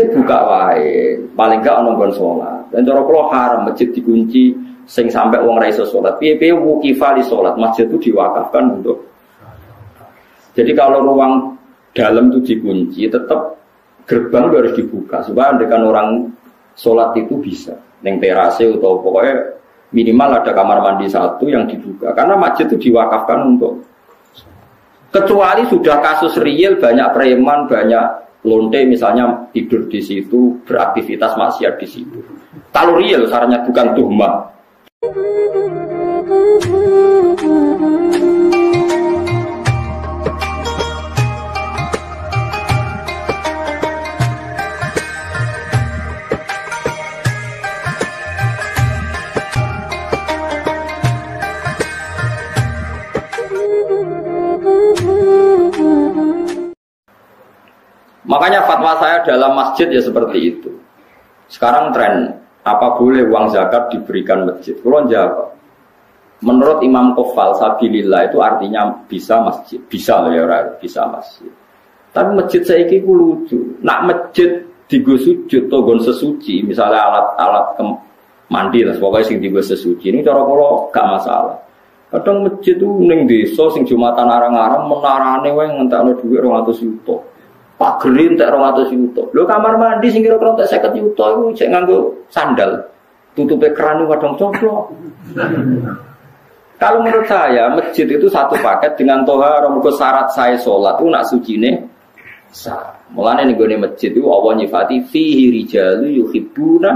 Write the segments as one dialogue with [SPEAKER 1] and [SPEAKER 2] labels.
[SPEAKER 1] masjid buka wae, paling gak ana nggon salat. Dan cara kula haram masjid dikunci sing sampai wong ra iso salat. Piye-piye wuqifa li salat, masjid itu diwakafkan untuk. Jadi kalau ruang dalam itu dikunci, tetap gerbang itu harus dibuka supaya andekan orang sholat itu bisa. Neng terase atau pokoknya minimal ada kamar mandi satu yang dibuka. Karena masjid itu diwakafkan untuk. Kecuali sudah kasus real banyak preman, banyak lonte misalnya tidur di situ, beraktivitas maksiat di situ. Kalau real sarannya bukan tuhmah. Makanya fatwa saya dalam masjid ya seperti itu. Sekarang tren, apa boleh uang zakat diberikan masjid? Kalau jawab, menurut Imam Qofal sabilillah itu artinya bisa masjid, bisa loh ya orang bisa masjid. Tapi masjid saya ini lucu. Nak masjid digo sujud atau gon sesuci, misalnya alat-alat mandi lah, pokoknya sing digo sesuci ini cara kalau gak masalah. Kadang masjid itu ning desa sing Jumatan arang-arang menarane wae ngentekno dhuwit 200 juta. Pak Gerin tak 200 juta. Lho kamar mandi sing kira-kira tak 50 juta iku cek nganggo sandal. Tutupe keran kadang coplok. Kalau menurut saya masjid itu satu paket dengan tohar mergo syarat saya salat itu nak sucine sah. Mulane ning gone masjid itu Allah nyifati fihi rijalu yuhibbuna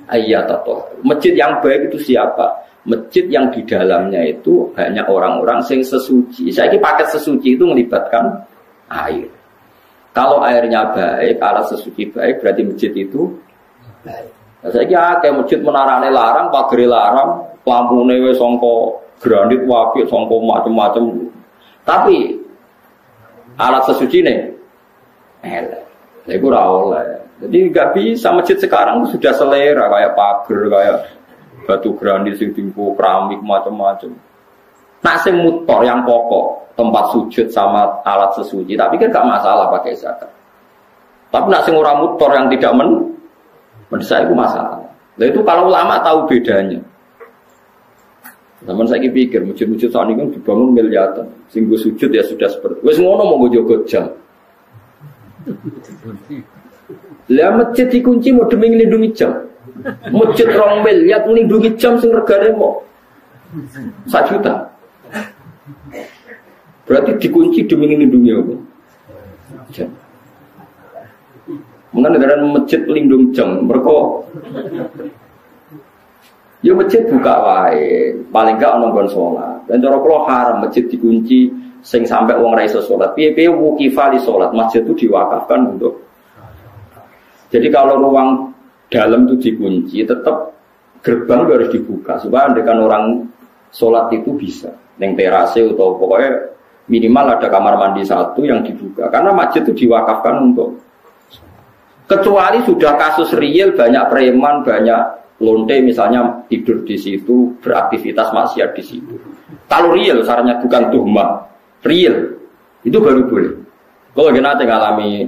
[SPEAKER 1] ayyatatoh. Masjid yang baik itu siapa? Masjid yang di dalamnya itu banyak orang-orang sing sesuci. Saiki paket sesuci itu melibatkan air. Kalau airnya baik, alat sesuci baik, berarti masjid itu baik. Nah, saya kira kayak masjid menarane larang, pagere larang, lampune wis sangka granit wapi, sangka macam-macam. Tapi alat sesuci nih, elek. Itu ora oleh. Jadi nggak bisa masjid sekarang sudah selera kayak pager, kayak batu granit, sing tingku keramik macam-macam. Nak sing mutor yang pokok, tempat sujud sama alat sesuci, tapi kan gak masalah pakai zakat. Tapi nak sing ora mutor yang tidak mendesak itu masalah. Nah itu kalau ulama tahu bedanya. Zaman saya pikir masjid-masjid saat ini kan dibangun miliaran, sing go sujud ya sudah seperti. Wes ngono mau jogo jam. Lah masjid dikunci mau demi nglindungi jam. Masjid 2 miliar nglindungi jam sing regane mau 1 juta. Berarti dikunci demi melindungi apa? Jam. Mengenai dalam masjid pelindung jam, mereka ya masjid buka wae, paling gak ana nggon salat. Dan cara kula haram masjid dikunci sing sampai wong ra iso salat. Piye-piye wuqifa li salat, masjid itu diwakafkan untuk. Jadi kalau ruang dalam itu dikunci, tetap gerbang itu harus dibuka supaya andekan orang salat itu bisa. Neng terase atau pokoknya minimal ada kamar mandi satu yang dibuka. Karena masjid itu diwakafkan untuk. Kecuali sudah kasus real banyak preman, banyak lonte misalnya tidur di situ, beraktivitas maksiat di situ. Kalau real sarannya bukan tuhmah, real itu baru boleh. Kalau kita ngalami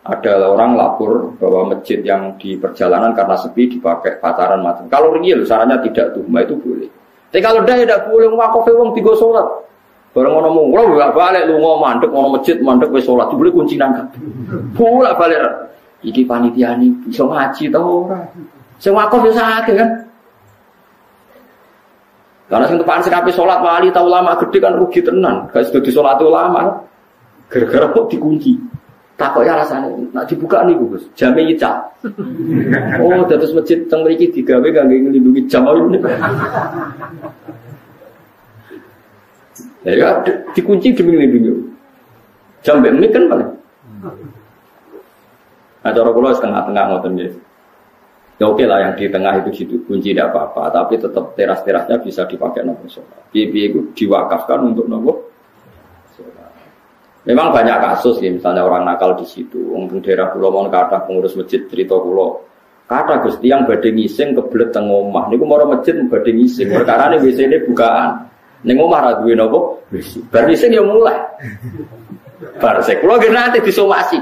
[SPEAKER 1] ada orang lapor bahwa masjid yang di perjalanan karena sepi dipakai pacaran macam. Kalau real sarannya tidak tuhmah itu boleh. Tapi kalau tidak boleh ngakofe wong tiga sholat. Bareng ngono mung, ora balik lunga mandek ngono masjid mandek wis sholat, boleh kunci nang kabeh. Bolak balik. Iki panitia ini iso ngaji ta ora? Sing wakaf wis akeh kan. Karena sing tepaan sekape sholat wali ta ulama gede kan rugi tenan. Gak sedo di sholat ulama. Gara-gara kok dikunci. Takoke rasane nek dibuka niku Gus, jame nyicak. Oh, dados masjid teng mriki digawe kangge nglindungi jam niku. Ya, dikunci demi nglindungi. Jam mbek kan paling. Nah, cara kula setengah-tengah ngoten nggih. Ya oke lah yang di tengah itu kunci tidak apa-apa, tapi tetap teras-terasnya bisa dipakai nopo sholat. Piye-piye itu diwakafkan untuk nopo sholat. Memang banyak kasus ya, misalnya orang nakal di situ. Wong daerah kula mon kathah pengurus masjid cerita kula. Kathah Gusti yang badhe ngising kebelet teng omah. Niku mara masjid badhe ngising. Perkarane WC-ne bukaan. Ning omah ra duwe napa? WC. Bar ngising ya mulai. Bar sik kula nggih nanti disomasi.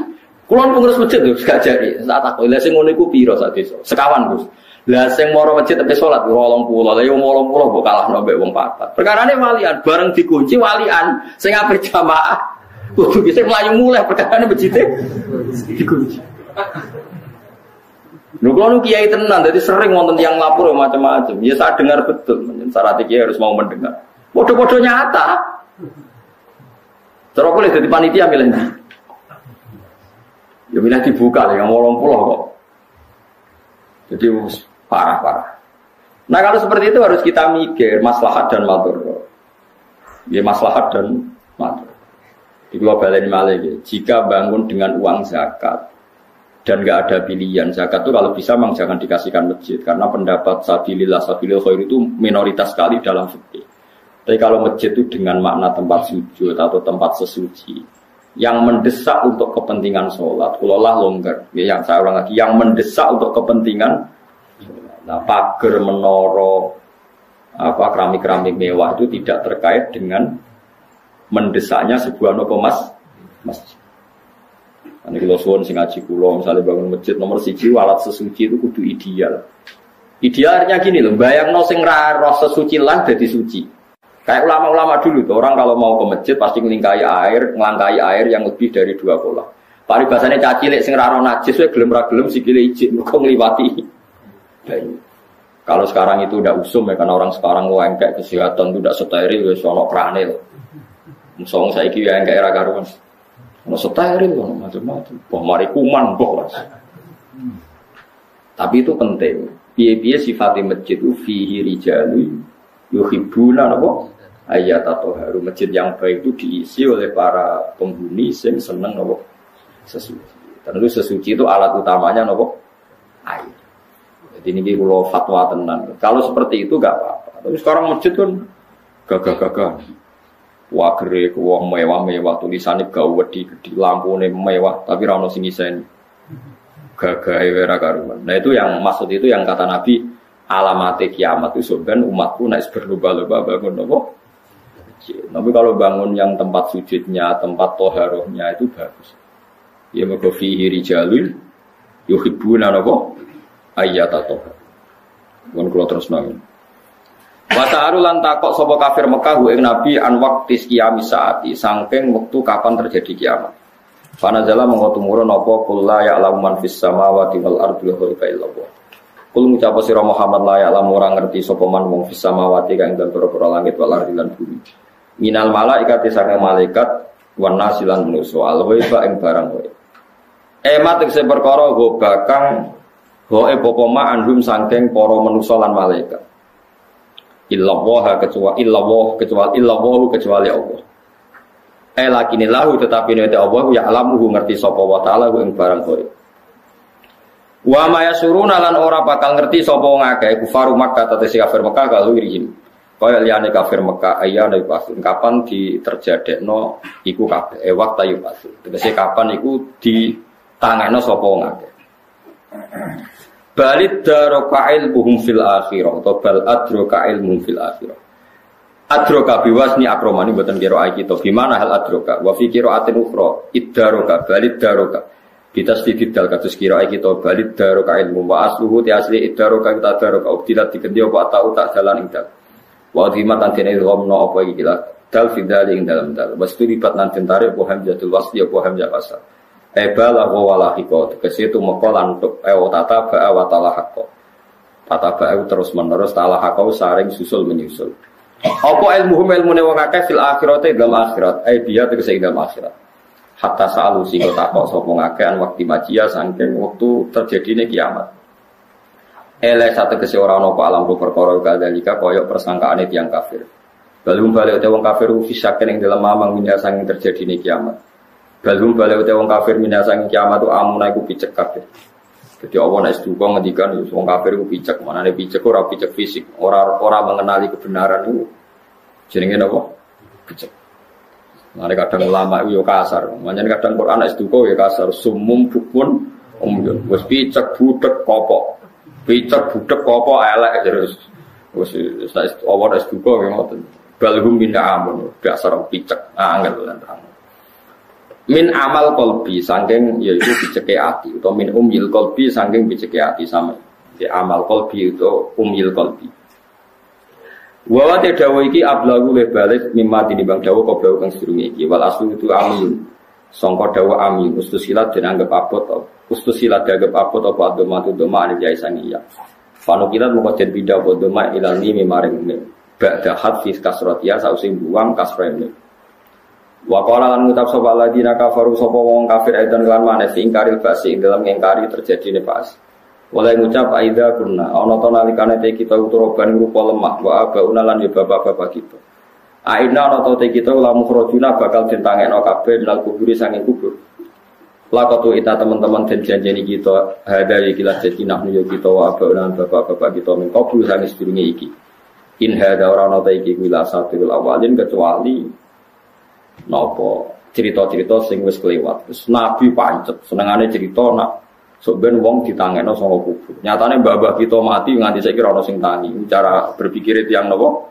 [SPEAKER 1] Kulon pengurus masjid lho gak jari. Saat aku lha sing ngono iku pira sak desa? Sekawan, Gus. Lah sing moro masjid tapi salat 20. Lah yo 80 kok kalahno mbek wong 4. Perkarane walian bareng dikunci walian sing ape jamaah kudu bisa mlayu mulai perkarane masjid dikunci. Lho kalau kiai tenan, jadi sering wonten yang lapor macam-macam. Ya saya dengar betul, syarat kiai harus mau mendengar. Bodoh-bodoh nyata. Terus boleh jadi panitia milihnya. Ya milih dibuka lah, yang ngolong pulau kok. Jadi parah-parah. Nah kalau seperti itu harus kita mikir maslahat dan madhorah. Ya maslahat dan madhorah. Di global ini malah jika bangun dengan uang zakat dan nggak ada pilihan zakat itu kalau bisa memang jangan dikasihkan masjid karena pendapat sabilillah khair itu minoritas sekali dalam fikih. Tapi kalau masjid itu dengan makna tempat sujud atau tempat sesuci yang mendesak untuk kepentingan sholat, ulanglah longgar. Ya, yang saya ulang lagi, yang mendesak untuk kepentingan, nah, pagar, menara, keramik-keramik mewah itu tidak terkait dengan mendesaknya sebuah masjid. Ini kalau suwon sing ngaji kulo, misalnya bangun masjid nomor 1 alat sesuci itu kudu ideal. Idealnya gini loh, bayang no sing roh sesuci lah jadi suci. Kayak ulama-ulama dulu tuh, orang kalau mau ke masjid pasti ngelangkai air yang lebih dari 2 kolah. Paribasane cacilik sing ra najis wae gelem-ra-gelem sikile ijik mergo ngliwati. Kalau sekarang itu udah usum ya karena orang sekarang kayak kesehatan itu udah steril wis ono prane lho. Mungsong saiki ya engke ra karuan. Ono steril ono macam-macam. Boh mari kuman boh. Tapi itu penting. Piye-piye sifate masjid itu fihi rijalu yuhibbuna napa? Ayat atau haru masjid yang baik itu diisi oleh para penghuni yang senang nopo sesuci. Tentu sesuci itu alat utamanya nopo air. Jadi ini kalau fatwa tenan. Kalau seperti itu gak apa-apa. Tapi sekarang masjid kan gagah-gagah. Wah gerak, wah mewah-mewah tulisannya gawe di lampunya mewah. Tapi rano sing iseni gagah era karuan. Nah itu yang maksud itu yang kata Nabi alamate kiamat itu sebenarnya umatku naik berlomba-lomba bangun nopo. Tapi kalau bangun yang tempat sujudnya, tempat toharohnya itu bagus. Ya mergo fihi rijalun yuhibbuna napa ayata tohar. Mun kula terus nang. Wa ta'aru lan takok sapa kafir Mekah ing Nabi an waqtis qiyamis saati, saking wektu kapan terjadi kiamat. Fanazala mengko tumurun apa qul la ya'lamu man fis samawati wal ardi ghaiba illallah. Kul ngucap sira Muhammad la ya'lamu ora ngerti sapa man wong fis samawati kang ing dalem langit wal ardi lan bumi. Minal malaikati saking malaikat wan nasilan manusa alghaiba ing barang wae. Emat tegese perkara go bakang goe bopoma anhum saking para manusa lan malaikat. Illallah kecuali kecuali Allah. Lakinillahu tetapi nek Allah ya alamuhu ngerti sapa wa taala ing barang wae. Wa ma yasuruna lan ora bakal ngerti sapa wong akeh kufaru Makkah tetesi kafir Makkah kalau irihim. Kaya liyane kafir Mekah ayana iku pasti kapan diterjadekno iku kabeh waktu iku pasti. Tegese kapan iku ditangekno sapa wong akeh. Balid daroka ilmuhum fil akhirah atau bal adroka ilmuhum fil akhirah. Adroka biwasni akromani mboten kira iki to gimana hal adroka wa fi qiraatin ukhra iddaroka balid daroka bitasdid dal kados kira iki to balid daroka ilmu wa asluhu ti asli iddaroka kita daroka ubtilat dikendi apa tau tak jalan ing dal. Wa dhimat antene romno apa iki lah dal fidali ing dalam dal was tu lipat nanti tarik apa hamzatul wasli apa hamzah wasal bala wa lahiko tegese tu moko lan untuk tata ba wa talahaqo tata ba terus menerus talahaqo saring susul menyusul apa ilmune wong akeh fil akhirate dalam akhirat dia tegese dalam akhirat hatta sa'alu sing takok sapa ngakeh an wekti majia saking wektu terjadine kiamat. Satu kese ora ana apa alam perkara kadalika kaya persangkaane tiyang kafir. Balum balik wong kafir fisaken ing dalam mamang minasang terjadine kiamat. Balum balik wong kafir minasang kiamat tu amuna iku picek kabeh. Jadi Allah nek duka ngendikan wong kafir iku picek, manane picek ora picek fisik, ora mengenali kebenaran itu. Jenenge napa? Picek. Mane kadang ulama itu yo kasar, manjen kadang Quran nek duka yo kasar, sumum bukun wis picek budek kopok. Picek budek apa elek terus. Wis awak wis duka ngoten. Balhum min amun, dasar picek angel lan terang. Min amal kolbi saking yaitu biceke ati atau min umil kolbi saking biceke ati sama. Di amal kolbi itu umil kolbi. Wa te dawa iki ablagu le balik mimma tinimbang dawa koblau kang sedurunge iki wal aslu itu amin. Sangka dawa amin ustusilat den anggap abot ustusilat dianggap abot apa doma tu doma ane jaisan iya. Panu kita muka den bidah apa doma ilani mimaring ne. Ba'da hadfis kasrotia sausi buang kasrene. Wa qala lan ngucap sapa ladina kafaru sapa wong kafir aidan lan maneh ingkaril basi ing dalam ingkari terjadine pas. Walai ngucap aida kunna ana to nalikane te kita uturoban rupa lemah wa abauna lan ya bapak-bapak kita. Aina ana to te kita lamu khrojuna bakal ditangekno kabeh dal kuburi saking kubur. Lakatu ita teman-teman den janjeni kita hada iki lah jadi nahnu ya kita wa abauna bapak-bapak kita min kubur saking sedurunge iki. In hada ora ana te iki wila sabil awalin kecuali nopo cerita-cerita sing wis kelewat. Terus Nabi pancet senengane cerita nak sok ben wong ditangekno saka kubur. Nyatane mbah-mbah kita mati nganti saiki ora ono sing tangi. Cara berpikir tiyang nopo?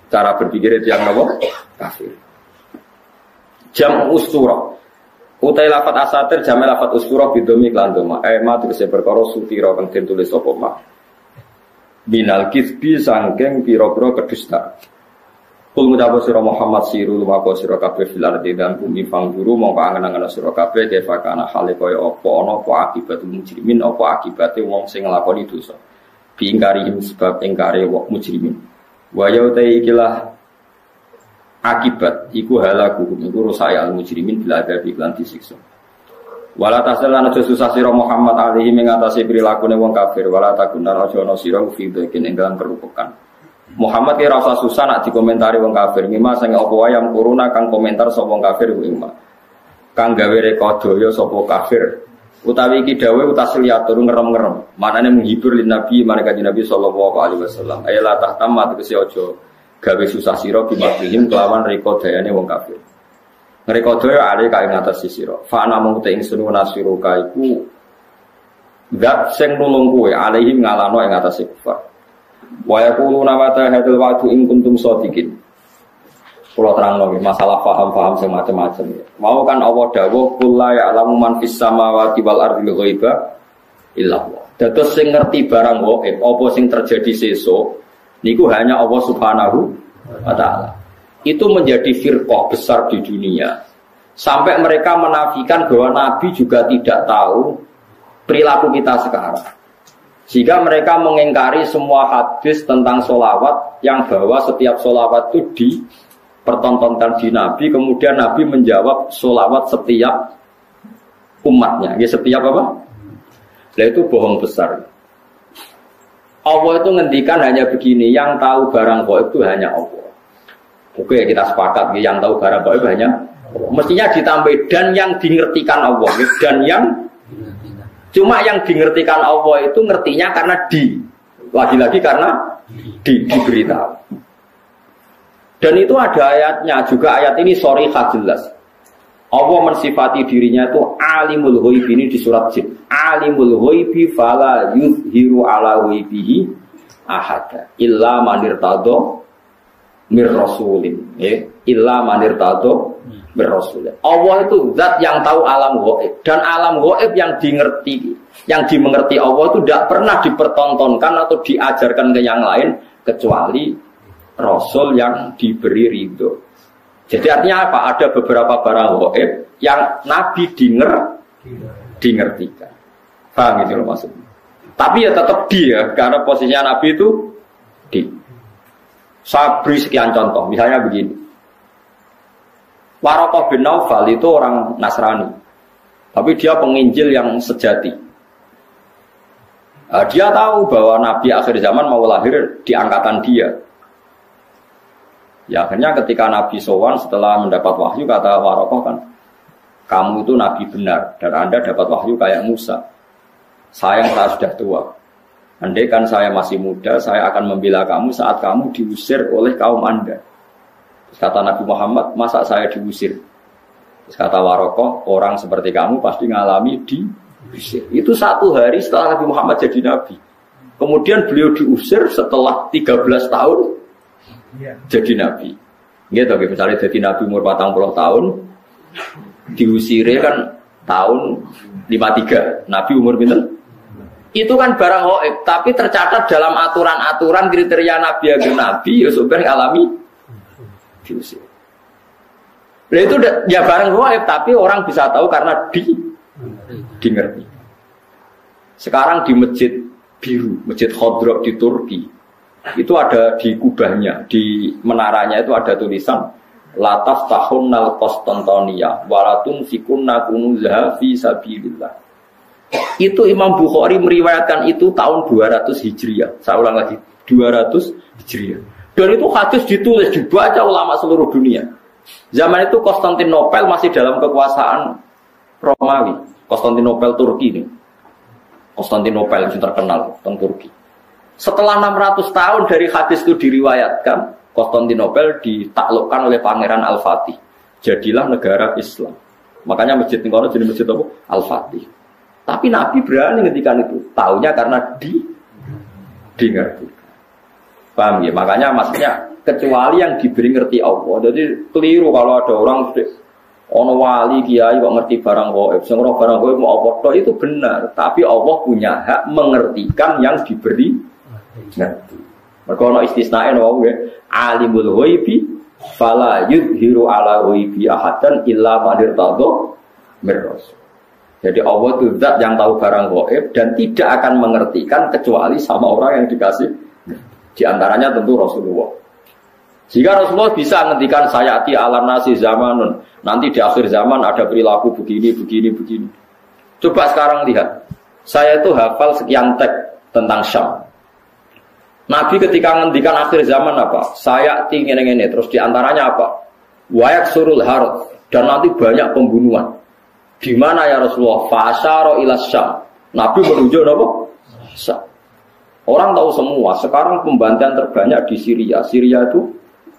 [SPEAKER 1] Cara berpikir tiyang nopo? Kafir. Jam ustura. Utai lafat asatir jam lafat ustura bidomi lan doma. Ma tegese perkara sutira kang den tulis sapa ma. Binal kisbi sangking pira-pira kedustaan. Kul ngucap sira Muhammad siru lumaku sira kabeh fil ardi dan bumi fangguru mongko angen-angen sira kabeh kefakana hale kaya apa ana apa akibat mujrimin apa akibate wong sing nglakoni dosa. Biingkarihim sebab ingkare wong mujrimin. Wa yauta ikilah akibat iku halaku iku rusak al mujrimin bila ada iklan disiksa. Wala tasalana susah sira Muhammad alaihi mengatasi prilakune wong kafir wala takunar aja ana sira fi dhekin ing dalam kerupukan. Muhammad kira rasa susah nak dikomentari wong kafir. Mima sange apa wae yang kuruna kang komentar sapa wong kafir mima. Kang gawe rekodaya sapa kafir. Utawi iki dawuh utasliatur ngerem-ngerem. Manane menghibur lin Nabi marang Kanjeng Nabi sallallahu alaihi wasallam. Ayala tahtamat kese aja gawe susah sira bimaklihim kelawan rekodayane wong kafir. Ngrekodaya ale kae ngatas sira. Fa ana mung te ingsun nasiruka iku zat sing nulung kowe alaihim ngalano ing ngatas kufar. Wa yaquluna mata hadzal wa'du in kuntum shadiqin. Kula terangno masalah paham-paham sing macam-macam. Mau kan Allah dawuh qul la ya'lamu man fis samawati wal ardi ghaiba illa Allah. Dados sing ngerti barang gaib apa sing terjadi sesuk niku hanya Allah Subhanahu wa taala. Itu menjadi firqah besar di dunia. Sampai mereka menafikan bahwa Nabi juga tidak tahu perilaku kita sekarang. Jika mereka mengingkari semua hadis tentang sholawat yang bahwa setiap sholawat itu dipertontonkan di Nabi, kemudian Nabi menjawab sholawat setiap umatnya. Ya setiap apa? Nah itu bohong besar. Allah itu ngendikan hanya begini, yang tahu barang gaib itu hanya Allah. Oke kita sepakat, yang tahu barang gaib hanya Allah. Mestinya ditambah dan yang dingertikan Allah, dan yang cuma yang dingertikan Allah itu ngertinya karena lagi-lagi karena diberitahu. Dan itu ada ayatnya juga, ayat ini sharihah jelas. Allah mensifati dirinya itu alimul ghaib ini di surat Jin. Alimul ghaibi fala yuzhiru ala ghaibihi ahada illa man irtada mir rasulin. Illa man irtada mir-rasul. Allah itu zat yang tahu alam gaib dan alam gaib yang dimengerti Allah itu tidak pernah dipertontonkan atau diajarkan ke yang lain kecuali Rasul yang diberi ridho. Jadi artinya apa? Ada beberapa barang gaib yang Nabi dingertikan. Paham gitu loh maksudnya. Tapi ya tetap dia karena posisinya Nabi itu di. Saya beri sekian contoh. Misalnya begini. Waraqah bin Naufal itu orang Nasrani, tapi dia penginjil yang sejati. Dia tahu bahwa Nabi akhir zaman mau lahir di angkatan dia. Ya akhirnya ketika Nabi sowan setelah mendapat wahyu kata Waraqah kan, kamu itu Nabi benar dan Anda dapat wahyu kayak Musa. Sayang saya sudah tua. Andai kan saya masih muda, saya akan membela kamu saat kamu diusir oleh kaum Anda. Kata Nabi Muhammad, masa saya diusir? Terus kata Waraqah, orang seperti kamu pasti ngalami diusir. Itu 1 hari setelah Nabi Muhammad jadi Nabi. Kemudian beliau diusir setelah 13 tahun jadi Nabi. Gitu, misalnya jadi Nabi umur 40 tahun, diusire kan tahun 53. Nabi umur pinten? Itu kan barang gaib, tapi tercatat dalam aturan-aturan kriteria Nabi agar Nabi ya supaya alami diusir. Nah itu ya barang gaib, tapi orang bisa tahu karena ngerti. Sekarang di masjid biru, masjid Khodro di Turki, itu ada di kubahnya, di menaranya itu ada tulisan Lataf tahunnal Konstantinia walatun fikunna kunuzaha fi sabilillah. Itu Imam Bukhari meriwayatkan itu tahun 200 Hijriah. Saya ulang lagi, 200 Hijriah. Dan itu hadis ditulis, dibaca ulama seluruh dunia. Zaman itu Konstantinopel masih dalam kekuasaan Romawi. Konstantinopel Turki ini. Konstantinopel yang terkenal tentang Turki. Setelah 600 tahun dari hadis itu diriwayatkan, Konstantinopel ditaklukkan oleh Pangeran Al-Fatih. Jadilah negara Islam. Makanya masjid ini jadi masjid apa? Al-Fatih. Tapi Nabi berani ngendikan itu. Taunya karena ngerti. Paham ya? Makanya maksudnya kecuali yang diberi ngerti Allah. Jadi keliru kalau ada orang ono wali kiai kok ngerti barang gaib. Sing ora barang gaib mau apa itu benar, tapi Allah punya hak mengertikan yang diberi ngerti. Mergo ono istisnae wae alimul ghaibi fala yudhiru ala ghaibi ahadan illa man irtadha mir rasul. Jadi Allah itu zat yang tahu barang gaib dan tidak akan mengertikan kecuali sama orang yang dikasih. Di antaranya tentu Rasulullah. Jika Rasulullah bisa menghentikan sayati ala nasi zamanun, nanti di akhir zaman ada perilaku begini. Coba sekarang lihat, saya itu hafal sekian teks tentang Syam. Nabi ketika menghentikan akhir zaman apa? Sayati ini, terus di antaranya apa? Wayak surul harut, dan nanti banyak pembunuhan. Di mana ya Rasulullah? Fa'asyara ila Syam. Nabi menunjuk apa? Syam. Orang tahu semua, sekarang pembantaian terbanyak di Syria. Syria itu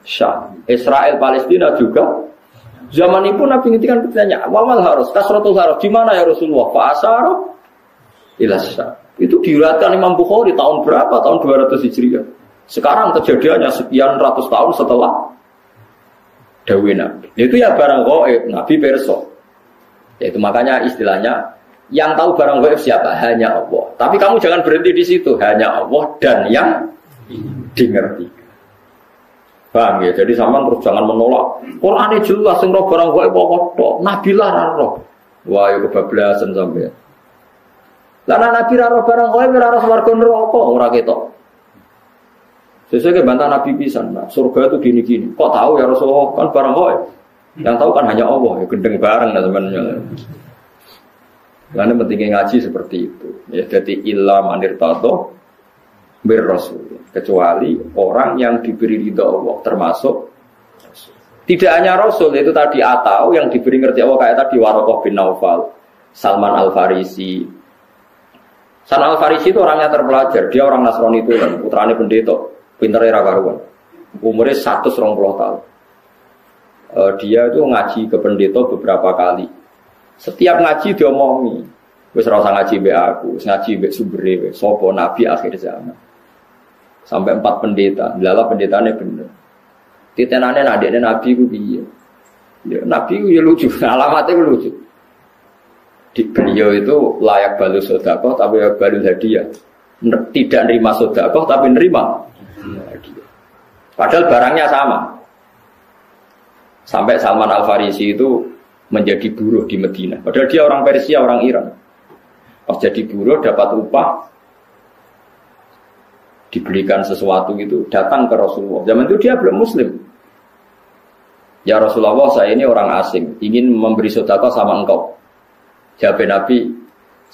[SPEAKER 1] Syam. Israel Palestina juga. Zaman itu Nabi ngintikan bertanya, "Wamal harus kasratul harus di mana ya Rasulullah?" Fa'asyara ila Syam. Itu diriwayatkan Imam Bukhari tahun berapa? Tahun 200 Hijriah. Sekarang kejadiannya sekian ratus tahun setelah dawuh Nabi. Itu ya barang gaib, Nabi perso. Yaitu makanya istilahnya yang tahu barang gaib siapa? Hanya Allah. Tapi kamu jangan berhenti di situ. Hanya Allah dan yang dimengerti. Paham ya? Jadi sama terus jangan menolak. Quran ini jelas sing roh barang gaib apa tok. Nabi lah ra roh. Wah, itu kebablasan sampean. Lah Nabi ra roh barang gaib ora roh swarga neraka ora ketok. Sesuai bantah Nabi pisan. Nah, surga itu gini-gini. Kok tahu ya Rasulullah kan barang gaib? Yang tahu kan hanya Allah. Ya gendeng bareng lah sebenarnya. Karena pentingnya ngaji seperti itu. Ya, jadi illa manir tato berrasul. Kecuali orang yang diberi ridha Allah, termasuk tidak hanya Rasul itu tadi atau yang diberi ngerti Allah kayak tadi Waraqah bin Naufal, Salman Al-Farisi. Salman Al-Farisi itu orangnya terpelajar, dia orang Nasrani itu kan, putrane pendeta, pintere ra karuan. Umurnya 120 tahun. Dia itu ngaji ke pendeta beberapa kali. Setiap ngaji diomongi, wis ora usah ngaji mbek aku, wis ngaji mbek sumbere wis sapa nabi akhir zaman. Sampai 4 pendeta, lala pendetane bener. Titenane adekne nabi ku piye? Ya nabi ku ya lucu, alamatnya ku lucu. Di beliau itu layak balu sedekah tapi balu hadiah. Tidak nerima sedekah tapi nerima hadiah. Padahal barangnya sama. Sampai Salman Al-Farisi itu menjadi buruh di Madinah. Padahal dia orang Persia, orang Iran. Pas jadi buruh dapat upah, dibelikan sesuatu gitu, datang ke Rasulullah. Zaman itu dia belum Muslim. Ya Rasulullah, saya ini orang asing, ingin memberi sedekah sama engkau. Jawab Nabi,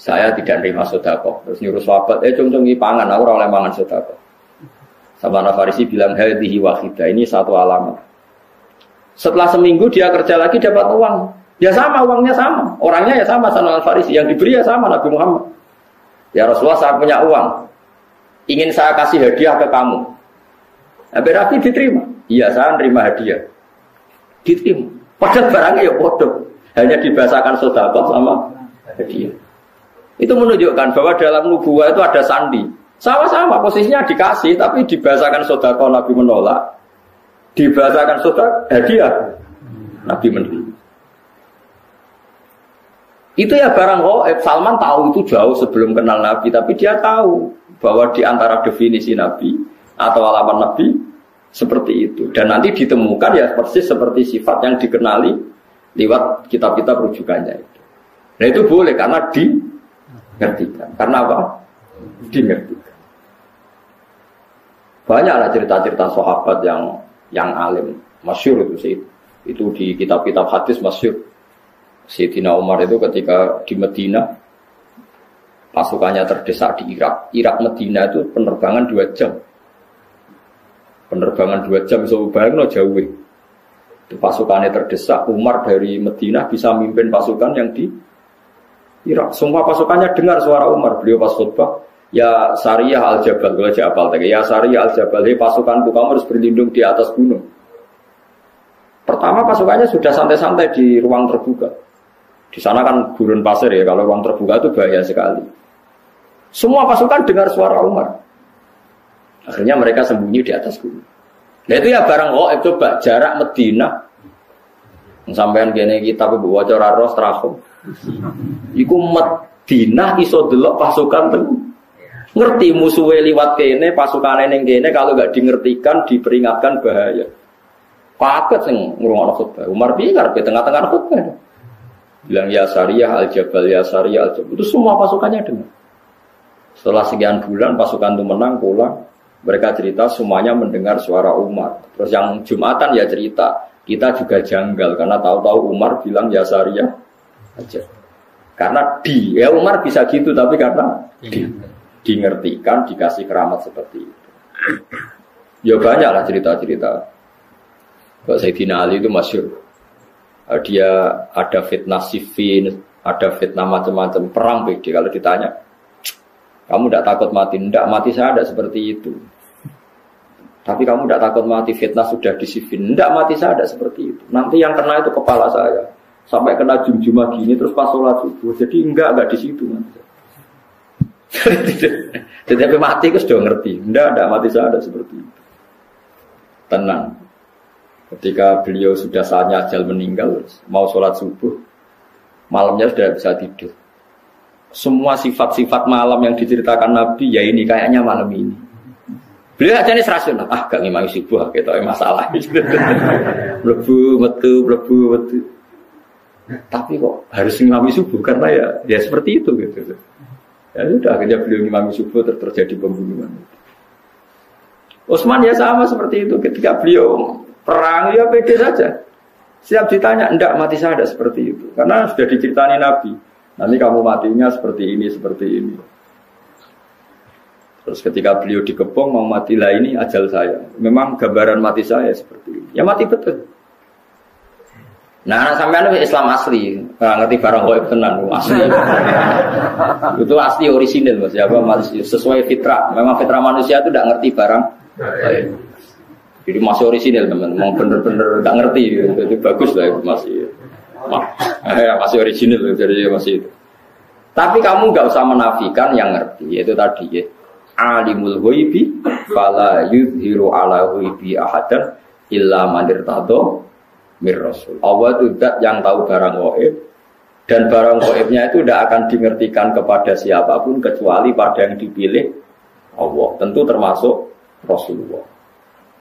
[SPEAKER 1] saya tidak nerima sedekah. Terus nyuruh sahabat, cung-cung pangan, aku orang lemangan sedekah. Salman Al-Farisi bilang, hadhihi wahidah, ini satu alamat. Setelah seminggu dia kerja lagi dapat uang. Ya sama, uangnya sama. Orangnya ya sama, Salman Al-Farisi. Yang diberi ya sama, Nabi Muhammad. Ya Rasulullah, saya punya uang. Ingin saya kasih hadiah ke kamu. Nabi diterima. Iya, saya nerima hadiah. Diterima. Padahal barangnya ya bodoh. Hanya dibahasakan sedekah sama hadiah. Itu menunjukkan bahwa dalam nubuwah itu ada sandi. Sama-sama posisinya dikasih, tapi dibahasakan sedekah Nabi menolak. Dibahasakan sedekah hadiah Nabi menerima. Itu ya barang gaib. Salman tahu itu jauh sebelum kenal Nabi, tapi dia tahu bahwa di antara definisi Nabi atau alamat Nabi seperti itu. Dan nanti ditemukan ya persis seperti sifat yang dikenali lewat kitab-kitab rujukannya itu. Nah itu boleh karena dingertikan. Karena apa? Dingertikan. Banyaklah cerita-cerita sahabat yang alim, masyhur itu di kitab-kitab hadis masyhur. Sayyidina Umar itu ketika di Medina pasukannya terdesak di Irak. Irak Medina itu penerbangan 2 jam. Penerbangan 2 jam so bayangno jauh. Itu pasukannya terdesak, Umar dari Medina bisa mimpin pasukan yang di Irak. Semua pasukannya dengar suara Umar. Beliau pas khutbah, ya Sariyah al-Jabal, kalau Jabal ya Sariyah al-Jabal, hei pasukanku kamu harus berlindung di atas gunung. Pertama pasukannya sudah santai-santai di ruang terbuka. Di sana kan gurun pasir ya, kalau ruang terbuka itu bahaya sekali. Semua pasukan dengar suara Umar. Akhirnya mereka sembunyi di atas gunung. Nah itu ya barang gaib, coba jarak Medina. Sampean kene kita waca ora ros trahom. Iku Medina iso delok pasukan teng. Ngerti musuhe liwat kene, pasukane ning kene kalau enggak dingertikan, diperingatkan bahaya. Kaget sing ngrungokno khutbah. Umar piye karepe tengah-tengah khutbah. Bilang ya Sariyah al-Jabal, ya Sariyah al-Jabal. Itu semua pasukannya dengar. Setelah sekian bulan pasukan itu menang pulang. Mereka cerita semuanya mendengar suara Umar. Terus yang Jumatan ya cerita, kita juga janggal karena tahu-tahu Umar bilang ya Sariyah aja. Karena ya Umar bisa gitu, tapi karena dingertikan, dikasih keramat seperti itu. Ya banyaklah cerita-cerita. Kalau Sayyidina Ali itu masyhur. Dia ada fitnah Siffin, ada fitnah macam-macam, perang PD. Kalau ditanya, kamu tidak takut mati? Tidak, mati saya tidak seperti itu. Tapi kamu tidak takut mati, fitnah sudah di Siffin? Tidak, mati saya tidak seperti itu. Nanti yang kena itu kepala saya. Sampai kena jum-jumah gini, terus pas sholat subuh. Jadi enggak di situ. Tetapi mati itu sudah ngerti. Tidak, mati saya tidak seperti itu. Tenang. Ketika beliau sudah saatnya ajal meninggal, mau sholat subuh, malamnya sudah bisa tidur. Semua sifat-sifat malam yang diceritakan Nabi, ya ini kayaknya malam ini. Beliau aja nih rasional, gak ngimami subuh, gitu masalah. Blebu, metu. Tapi kok harus ngimami subuh, karena ya seperti itu gitu. Ya sudah, akhirnya beliau ngimami subuh terjadi pembunuhan. Utsman ya sama seperti itu, ketika beliau perang ya pede saja. Siap ditanya, enggak mati saya ada seperti itu. Karena sudah diceritani Nabi. Nanti kamu matinya seperti ini, seperti ini. Terus ketika beliau dikepung mau mati lah ini ajal saya. Memang gambaran mati saya seperti ini. Ya mati betul. Nah sampean Islam asli, ngerti barang gaib tenan asli. Itu asli orisinil Mas. Ya sesuai fitrah. Memang fitrah manusia itu tidak ngerti barang gaib. Jadi masih orisinil teman, mau bener-bener nggak ngerti, jadi bagus lah itu masih orisinil, jadi masih itu. Tapi kamu nggak usah menafikan yang ngerti, yaitu tadi ya, alimul ghaibi, fala yudhiru ala ghaibi ahadan illa man irtado mir rasul. Allah itu zat yang tahu barang gaib, dan barang gaibnya itu tidak akan dimengertikan kepada siapapun kecuali pada yang dipilih Allah. Tentu termasuk Rasulullah.